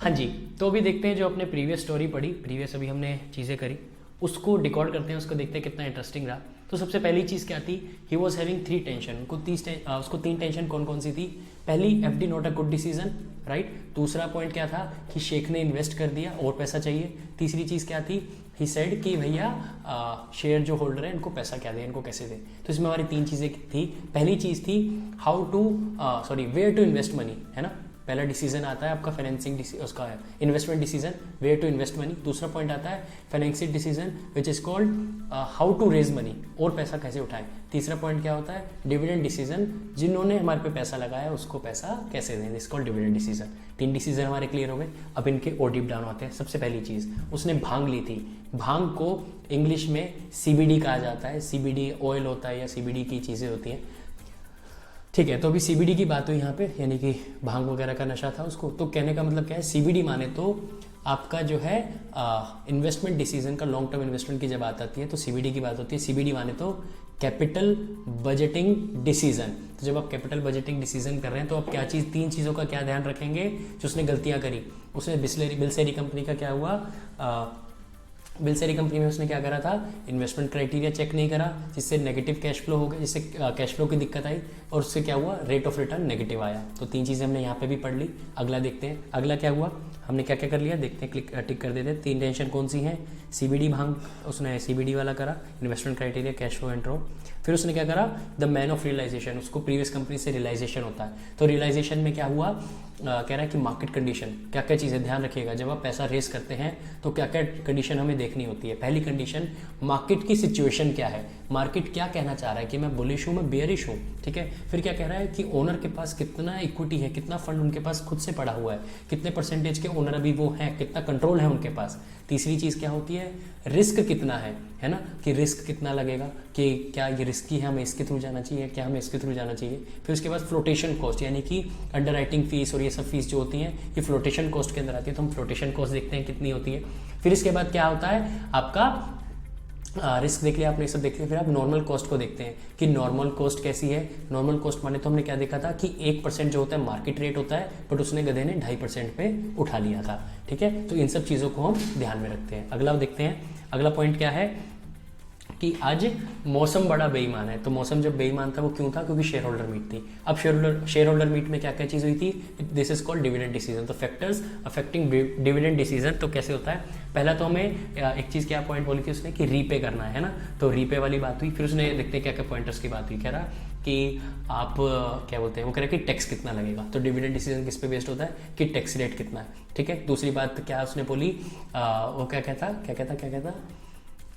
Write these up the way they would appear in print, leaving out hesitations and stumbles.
हाँ जी, तो अभी देखते हैं जो अपने प्रीवियस स्टोरी पढ़ी, प्रीवियस अभी हमने चीज़ें करी, उसको डिकॉर्ड करते हैं, उसको देखते हैं कितना इंटरेस्टिंग रहा। तो सबसे पहली चीज़ क्या थी, ही वॉज हैविंग 3 टेंशन, उसको 3 टेंशन कौन कौन सी थी। पहली, FD not a good decision, right. दूसरा पॉइंट क्या था कि शेख ने इन्वेस्ट कर दिया और पैसा चाहिए। तीसरी चीज़ क्या थी, ही सेड कि भैया शेयर जो होल्डर है इनको पैसा क्या दें, इनको कैसे दें। तो इसमें हमारी 3 चीज़ें थी। पहली चीज़ थी वेयर टू इन्वेस्ट मनी, है ना। पहला डिसीजन आता है आपका फाइनेंसिंग उसका है investment decision, where to invest money. दूसरा पॉइंट आता है financing decision which is called how to raise money, और पैसा कैसे उठाएं। तीसरा पॉइंट क्या होता है, डिविडेंड डिसीजन, जिन्होंने हमारे पे पैसा लगाया उसको पैसा कैसे दें, this called dividend decision. 3 decision हमारे क्लियर हो गए। अब इनके और डीप डाउन होते हैं। सबसे पहली चीज़, उसने भांग ली थी। भांग को इंग्लिश में CBD कहा जाता है। CBD ऑयल होता है या CBD की चीज़ें होती हैं, ठीक है। तो अभी CBD की बात हुई यहाँ पे, यानी कि भांग वगैरह का नशा था उसको। तो कहने का मतलब क्या है, CBD माने तो आपका जो है इन्वेस्टमेंट डिसीजन का, लॉन्ग टर्म इन्वेस्टमेंट की जब बात आती है तो CBD की बात होती है। CBD माने तो कैपिटल बजटिंग डिसीजन। तो जब आप कैपिटल बजटिंग डिसीजन कर रहे हैं तो आप क्या चीज़, 3 चीज़ों का क्या ध्यान रखेंगे जो उसने गलतियाँ करी। उसने बिल्सेरी कंपनी का क्या हुआ, बिल्सेरी कंपनी में उसने क्या करा था, इन्वेस्टमेंट क्राइटेरिया चेक नहीं करा, जिससे नेगेटिव कैश फ्लो हो गया, जिससे कैश फ्लो की दिक्कत आई, और उससे क्या हुआ, रेट ऑफ रिटर्न नेगेटिव आया। तो 3 चीज़ें हमने यहाँ पे भी पढ़ ली। अगला देखते हैं, अगला क्या हुआ, हमने क्या क्या कर लिया, देखते हैं, टिक कर देते हैं। 3 टेंशन कौन सी हैं, CBD भांग, उसने CBD वाला करा, investment criteria, cash flow and रो। फिर उसने क्या करा, द मैन ऑफ रियलाइजेशन, उसको प्रीवियस कंपनी से रियलाइजेशन होता है। तो रियलाइजेशन में क्या हुआ, कह रहा है कि मार्केट कंडीशन, क्या क्या चीज़ें ध्यान रखिएगा जब आप पैसा रेस करते हैं तो क्या क्या कंडीशन हमें देखनी होती है। पहली कंडीशन, मार्केट की सिचुएशन क्या है, मार्केट क्या कहना चाह रहा है कि मैं बुलिश हूँ, मैं बेयरिश हूँ, ठीक है। फिर क्या कह रहा है कि ओनर के पास कितना इक्विटी है, कितना फंड उनके पास खुद से पड़ा हुआ है, कितने परसेंटेज के ओनर अभी वो हैं, कितना कंट्रोल है उनके पास। तीसरी चीज़ क्या होती है, रिस्क कितना है ना, कि रिस्क कितना लगेगा, कि क्या ये रिस्की है, हमें इसके थ्रू जाना चाहिए, क्या हमें इसके थ्रू जाना चाहिए। फिर उसके बाद फ्लोटेशन कॉस्ट, यानी कि अंडर राइटिंग फीस और ये सब फीस जो होती हैं ये फ्लोटेशन कॉस्ट के अंदर आती है, तो हम फ्लोटेशन कॉस्ट देखते हैं कितनी होती है। फिर इसके बाद क्या होता है आपका रिस्क देख लिया आपने, सब देख लिया। फिर आप नॉर्मल कॉस्ट को देखते हैं कि नॉर्मल कॉस्ट कैसी है। नॉर्मल कॉस्ट माने तो हमने क्या देखा था कि 1% जो होता है मार्केट रेट होता है, बट उसने गधे ने 2.5% पे उठा लिया था, ठीक है। तो इन सब चीज़ों को हम ध्यान में रखते हैं। अगला देखते हैं, अगला पॉइंट क्या है कि आज मौसम बड़ा बेईमान है। तो मौसम जब बेईमान था वो क्यों था, क्योंकि शेयर होल्डर मीट थी। अब शेयर होल्डर मीट में क्या क्या चीज़ हुई थी, this is called dividend decision. तो फैक्टर्स अफेक्टिंग डिविडेंड डिसीजन, तो कैसे होता है, पहला तो हमें एक चीज़ क्या पॉइंट बोली थी उसने कि रीपे करना है ना, तो रीपे वाली बात हुई। फिर उसने देखते हैं क्या क्या पॉइंटर्स की बात हुई, कह रहा कि आप क्या बोलते हैं, वो कह रहे कि टैक्स कितना लगेगा। तो डिविडेंड डिसीजन किस पे बेस्ड होता है कि टैक्स रेट कितना है, ठीक है। दूसरी बात क्या उसने बोली, वो क्या कहता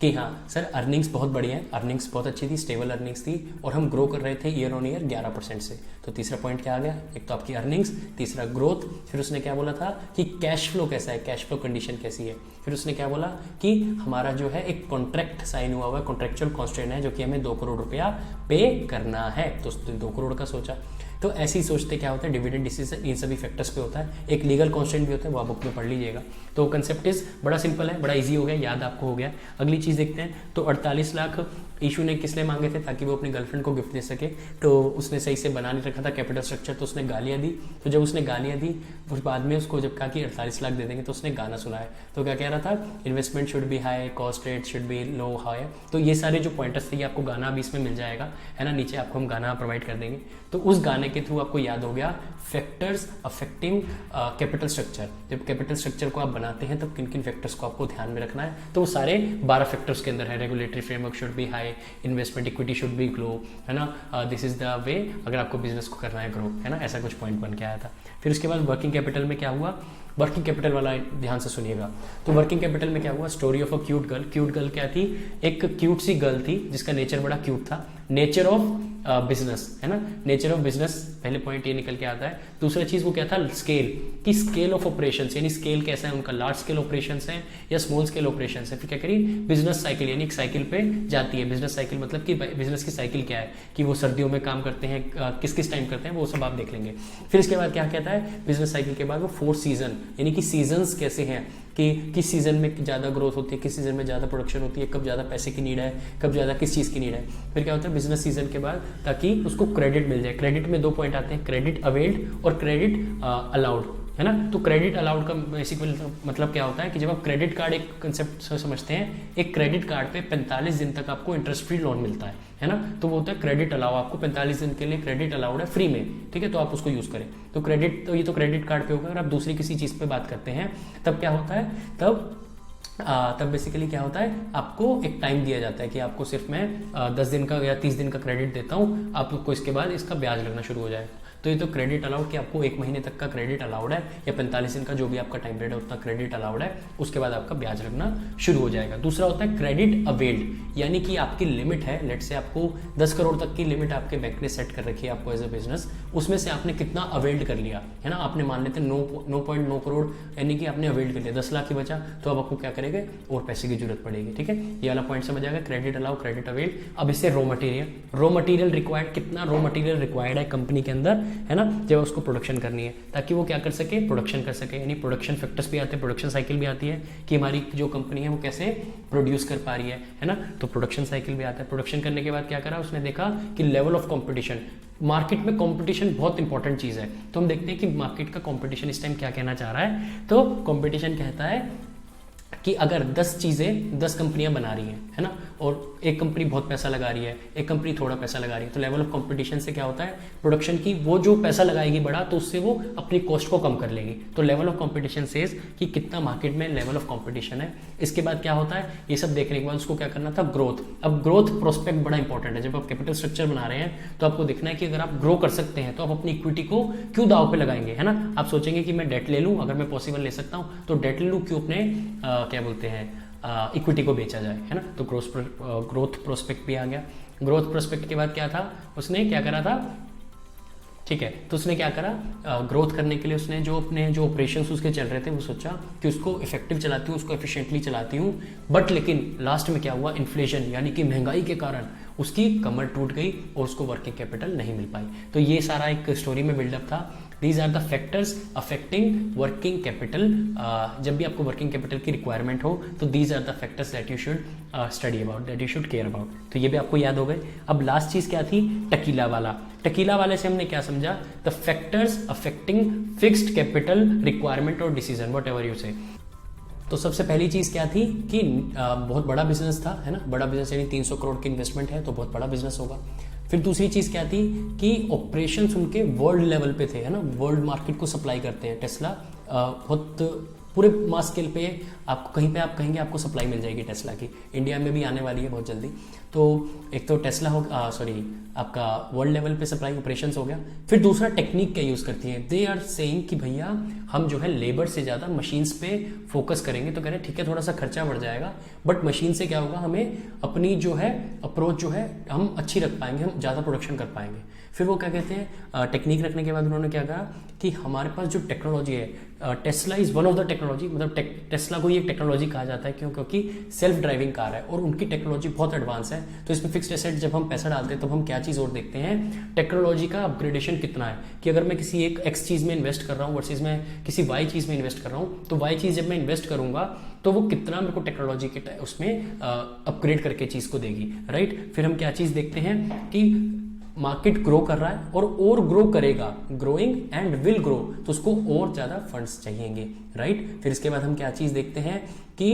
कि हाँ सर अर्निंग्स बहुत बढ़िया है, अर्निंग्स बहुत अच्छी थी, स्टेबल अर्निंग्स थी, और हम ग्रो कर रहे थे ईयर ऑन ईयर 11% से। तो तीसरा पॉइंट क्या आ गया, एक तो आपकी अर्निंग्स, तीसरा ग्रोथ। फिर उसने क्या बोला था कि कैश फ्लो कैसा है, कैश फ्लो कंडीशन कैसी है। फिर उसने क्या बोला कि हमारा जो है एक कॉन्ट्रैक्ट साइन हुआ है, कॉन्ट्रेक्चुअल कॉन्स्टेंट है, जो कि हमें 2 करोड़ रुपया पे करना है। तो उसने 2 करोड़ का सोचा। तो ऐसे ही सोचते क्या होता है, डिविडेंड डिसीजन इन सभी फैक्टर्स पे होता है। एक लीगल कॉन्स्टेंट भी होता है, वो आप बुक में पढ़ लीजिएगा। तो कंसेप्ट इज बड़ा सिंपल है, बड़ा इजी हो गया, याद आपको हो गया। अगली चीज़ देखते हैं, तो 48 लाख इशू ने किस लिए मांगे थे, ताकि वो अपनी गर्लफ्रेंड को गिफ्ट दे सके। तो उसने सही से बना नहीं रखा था कैपिटल स्ट्रक्चर, तो उसने गालियाँ दी। तो जब उसने गालियाँ दी उस बाद में उसको जब कहा कि 48 लाख दे देंगे, तो उसने गाना सुनाया। तो क्या कह रहा था, investment should be high, cost rate should be low high. तो ये सारे जो पॉइंटर्स थे, आपको गाना भी इसमें मिल जाएगा, है ना, नीचे आपको हम गाना प्रोवाइड कर देंगे। तो उस गाने के थ्रू आपको याद हो गया फैक्टर्स अफेक्टिंग कैपिटल स्ट्रक्चर। जब कैपिटल स्ट्रक्चर को आप बनाते हैं तब किन किन फैक्टर्स को आपको ध्यान में रखना है। तो वो सारे 12 फैक्टर्स के अंदर है। Regulatory framework should be high, investment equity should be grow, है ना, दिस इज द वे अगर आपको बिजनेस को करना है ग्रो, है ना, ऐसा कुछ पॉइंट बन के आया था। फिर उसके बाद वर्किंग कैपिटल में क्या हुआ, वर्किंग कैपिटल वाला ध्यान से सुनिएगा। तो वर्किंग कैपिटल में क्या हुआ, story of a cute girl. Cute girl क्या थी, एक क्यूट सी गर्ल थी जिसका नेचर बड़ा क्यूट था। नेचर ऑफ बिजनेस, है ना, नेचर ऑफ बिजनेस, पहले पॉइंट ये निकल के आता है। दूसरा चीज वो क्या था, स्केल, की स्केल ऑफ ऑपरेशंस, यानी स्केल कैसा है उनका, लार्ज स्केल ऑपरेशंस है या स्मॉल स्केल ऑपरेशंस है। फिर क्या करी, बिजनेस साइकिल, यानी एक साइकिल पे जाती है। बिजनेस साइकिल मतलब कि बिजनेस की साइकिल क्या है, कि वो सर्दियों में काम करते हैं, किस किस टाइम करते हैं, वो सब आप देख लेंगे। फिर इसके बाद क्या कहता है, बिजनेस साइकिल के बाद वो 4 सीजन, यानी कि सीजन्स कैसे हैं, कि किस सीजन में ज़्यादा ग्रोथ होती है, किस सीजन में ज़्यादा प्रोडक्शन होती है, कब ज़्यादा पैसे की नीड है, कब ज़्यादा किस चीज़ की नीड है। फिर क्या होता है, बिजनेस सीजन के बाद, ताकि उसको क्रेडिट मिल जाए। क्रेडिट में 2 पॉइंट आते हैं, क्रेडिट अवेल्ड और क्रेडिट अलाउड, है ना। तो क्रेडिट अलाउड का बेसिक मतलब क्या होता है कि जब आप क्रेडिट कार्ड एक कंसेप्ट समझते हैं, एक क्रेडिट कार्ड पे 45 दिन तक आपको इंटरेस्ट फ्री लोन मिलता है ना। तो वो होता है क्रेडिट अलाउ, आपको 45 दिन के लिए क्रेडिट अलाउड है फ्री में, ठीक है, तो आप उसको यूज करें। तो क्रेडिट, तो ये तो क्रेडिट कार्ड पे होगा। अगर आप दूसरी किसी चीज पे बात करते हैं तब क्या होता है, तब बेसिकली क्या होता है, आपको एक टाइम दिया जाता है कि आपको सिर्फ मैं 10 दिन का या 30 दिन का क्रेडिट देता हूँ, आपको इसके बाद इसका ब्याज लगना शुरू हो जाएगा। तो ये तो क्रेडिट अलाउड कि आपको 1 महीने तक का क्रेडिट अलाउड है, या 45 दिन का जो भी आपका टाइम पीरियड है उतना क्रेडिट अलाउड है, उसके बाद आपका ब्याज लगना शुरू हो जाएगा। दूसरा होता है क्रेडिट अवेल्ड, यानी कि आपकी लिमिट है, लेट से आपको 10 करोड़ तक की लिमिट आपके बैंक ने सेट कर रखी है आपको एज अ बिजनेस, उसमें से आपने कितना अवेल्ड कर लिया है ना। आपने मान लेते 9.9 करोड़ यानी कि आपने अवेल्ड कर लिया, 10 लाख की बचा, तो अब आपको क्या करेंगे, और पैसे की जरूरत पड़ेगी, ठीक है। ये वाला पॉइंट समझ आएगा, क्रेडिट अलाउ, क्रेडिट अवेल्ड। अब इससे रॉ मटेरियल रिक्वायर्ड, कितना रॉ मटेरियल रिक्वायर्ड है कंपनी के अंदर, है ना, जब उसको प्रोडक्शन करनी है, ताकि वो क्या कर सके, प्रोडक्शन कर सके। यानी प्रोडक्शन फैक्टर्स भी आते हैं, प्रोडक्शन साइकिल भी आती है कि हमारी जो कंपनी है वो कैसे प्रोड्यूस कर पा रही है ना। तो प्रोडक्शन साइकिल भी आता है। प्रोडक्शन करने के बाद क्या करा उसने, देखा कि लेवल ऑफ कंपटीशन, मार्केट में कंपटीशन बहुत इंपॉर्टेंट चीज है। तो हम देखते हैं कि मार्केट का कंपटीशन इस टाइम क्या कहना चाह रहा है। तो कंपटीशन कहता है कि अगर 10 कंपनियां बना रही हैं, है ना, और एक कंपनी बहुत पैसा लगा रही है, एक कंपनी थोड़ा पैसा लगा रही है, तो लेवल ऑफ कंपटीशन से क्या होता है, प्रोडक्शन की वो जो पैसा लगाएगी बड़ा, तो उससे वो अपनी कॉस्ट को कम कर लेगी। तो लेवल ऑफ कंपटीशन सेज कि कितना मार्केट में लेवल ऑफ कंपटीशन है। इसके बाद क्या होता है, ये सब देखने के बाद उसको क्या करना था, ग्रोथ। अब ग्रोथ प्रोस्पेक्ट बड़ा इंपॉर्टेंट है। जब आप कैपिटल स्ट्रक्चर बना रहे हैं तो आपको देखना है कि अगर आप ग्रो कर सकते हैं तो आप अपनी इक्विटी को क्यों दाव पे लगाएंगे, है ना। आप सोचेंगे कि मैं डेट ले लूं, अगर मैं पॉसिबल ले सकता हूं तो डेट ले लूं, क्यों अपने क्या बोलते हैं इक्विटी को बेचा जाए, है ना। तो ग्रोथ प्रोस्पेक्ट भी आ गया। ग्रोथ प्रोस्पेक्ट के बाद क्या था, उसने क्या करा था, ठीक है, तो उसने क्या करा, ग्रोथ करने के लिए उसने जो अपने जो ऑपरेशंस उसके चल रहे थे वो सोचा कि उसको इफेक्टिव चलाती हूँ, उसको एफिशिएंटली चलाती हूँ। बट लेकिन लास्ट में क्या हुआ, इन्फ्लेशन यानी कि महंगाई के कारण उसकी कमर टूट गई और उसको वर्किंग कैपिटल नहीं मिल पाई। तो ये सारा एक स्टोरी में बिल्डअप था। These are the factors affecting working capital. जब भी आपको वर्किंग कैपिटल की रिक्वायरमेंट हो तो these are the factors that you should study about, that you should care about. तो ये भी आपको याद हो गए। अब लास्ट चीज क्या थी, टकीला वाला। टकीला वाले से हमने क्या समझा, the factors affecting fixed capital requirement और डिसीजन, वट एवर यू से। तो सबसे पहली चीज क्या थी कि बहुत बड़ा बिजनेस था, है ना, बड़ा बिजनेस यानी 300 करोड़ की इन्वेस्टमेंट है तो बहुत बड़ा बिजनेस होगा। फिर दूसरी चीज क्या थी कि ऑपरेशंस उनके वर्ल्ड लेवल पे थे, है ना, वर्ल्ड मार्केट को सप्लाई करते हैं। टेस्ला बहुत पूरे मास स्केल पे आपको कहीं पे आप कहेंगे आपको सप्लाई मिल जाएगी टेस्ला की, इंडिया में भी आने वाली है बहुत जल्दी। तो एक तो टेस्ला हो आपका वर्ल्ड लेवल पे सप्लाई ऑपरेशंस हो गया। फिर दूसरा टेक्निक क्या यूज करती है, दे आर सेइंग कि भैया हम जो है लेबर से ज्यादा मशीन्स पे फोकस करेंगे। तो कह रहे हैं ठीक है थोड़ा सा खर्चा बढ़ जाएगा बट मशीन से क्या होगा, हमें अपनी जो है अप्रोच जो है हम अच्छी रख पाएंगे, हम ज्यादा प्रोडक्शन कर पाएंगे। फिर वो क्या कहते हैं, टेक्निक रखने के बाद उन्होंने क्या कहा कि हमारे पास जो टेक्नोलॉजी है, Tesla is one of the technology, मतलब टेस्ला को ये टेक्नोलॉजी कहा जाता है क्यों, क्योंकि सेल्फ ड्राइविंग कार है और उनकी टेक्नोलॉजी बहुत एडवांस है। तो इसमें फिक्स्ड एसेट जब हम पैसा डालते हैं तब हम क्या चीज और देखते हैं, टेक्नोलॉजी का अपग्रेडेशन कितना है, कि अगर मैं किसी एक एक्स चीज में इन्वेस्ट कर रहा हूँ वर्सेज मैं किसी वाई चीज में इन्वेस्ट कर रहा हूँ, तो वाई चीज जब मैं इन्वेस्ट करूंगा तो वो कितना मेरे को टेक्नोलॉजी के उसमें अपग्रेड करके चीज को देगी, राइट। फिर हम क्या चीज देखते हैं कि मार्केट ग्रो कर रहा है और ग्रो करेगा, ग्रोइंग एंड विल ग्रो, तो उसको और ज्यादा फंड्स चाहिएंगे, राइट। फिर इसके बाद हम क्या चीज देखते हैं कि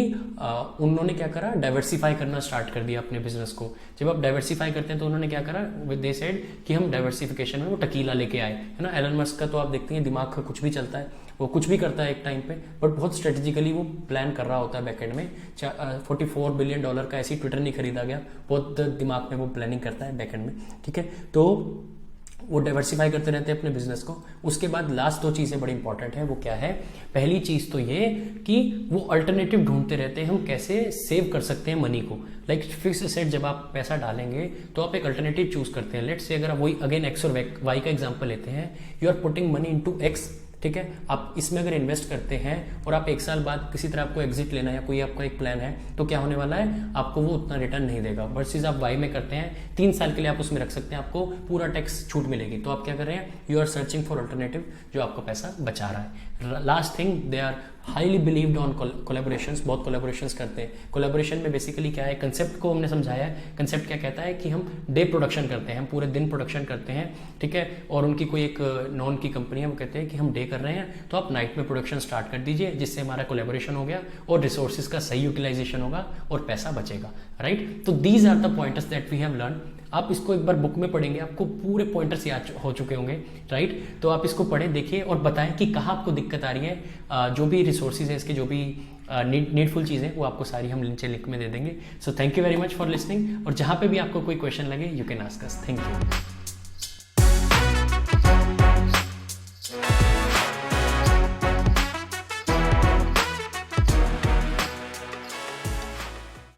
उन्होंने क्या करा, डाइवर्सिफाई करना स्टार्ट कर दिया अपने बिजनेस को। जब आप डाइवर्सिफाई करते हैं तो उन्होंने क्या करा, दे सेड कि हम डाइवर्सिफिकेशन में वो टकीला लेके आए, है ना। एलन मस्क का तो आप देखते हैं दिमाग का कुछ भी चलता है, वो कुछ भी करता है एक टाइम पे, बट बहुत स्ट्रेटेजिकली वो प्लान कर रहा होता है बैकएंड में। $44 बिलियन का ऐसी ट्विटर नहीं खरीदा गया, बहुत दिमाग में वो प्लानिंग करता है बैकएंड में, ठीक है। तो वो डाइवर्सिफाई करते रहते हैं अपने बिजनेस को। उसके बाद लास्ट 2 चीजें बड़ी इंपॉर्टेंट है, वो क्या है, पहली चीज तो ये कि वो अल्टरनेटिव ढूंढते रहते हैं हम कैसे सेव कर सकते हैं मनी को। लाइक फिक्स एसेट जब आप पैसा डालेंगे तो आप एक अल्टरनेटिव चूज करते हैं। लेट्स से अगर आप वही अगेन एक्स और वाई का एग्जांपल लेते हैं, you are putting money into x, ठीक है। आप इसमें अगर इन्वेस्ट करते हैं और आप 1 साल बाद किसी तरह आपको एग्जिट लेना है या कोई आपका एक प्लान है, तो क्या होने वाला है, आपको वो उतना रिटर्न नहीं देगा। वर्सेस आप वाई में करते हैं 3 साल के लिए आप उसमें रख सकते हैं, आपको पूरा टैक्स छूट मिलेगी। तो आप क्या कर रहे हैं, you are searching for alternative जो आपका पैसा बचा रहा है, last thing, they are highly believed on collaborations, बहुत कोलेबोरेशंस करते हैं। कोलेबोरेशन में बेसिकली क्या है, कंसेप्ट को हमने समझाया है। कंसेप्ट क्या कहता है कि हम डे प्रोडक्शन करते हैं, हम पूरे दिन प्रोडक्शन करते हैं, ठीक है, और उनकी कोई एक नॉन की कंपनी है, वो कहते हैं कि हम डे कर रहे हैं तो आप नाइट में प्रोडक्शन स्टार्ट कर दीजिए, जिससे हमारा कोलेबोरेशन हो गया और रिसोर्सेज का सही यूटिलाइजेशन होगा और पैसा बचेगा, राइट। तो these are the pointers that we have learn. आप इसको एक बार बुक में पढ़ेंगे, आपको पूरे पॉइंटर्स याद हो चुके होंगे, राइट। तो आप इसको पढ़ें, देखिए और बताएं कि कहाँ आपको दिक्कत आ रही है। जो भी रिसोर्सेज है इसके, जो भी नीडफुल चीज़ें, वो आपको सारी हम नीचे लिंक में दे देंगे। So thank you very much for listening, और जहाँ पे भी आपको कोई क्वेश्चन लगे you can ask us. Thank you.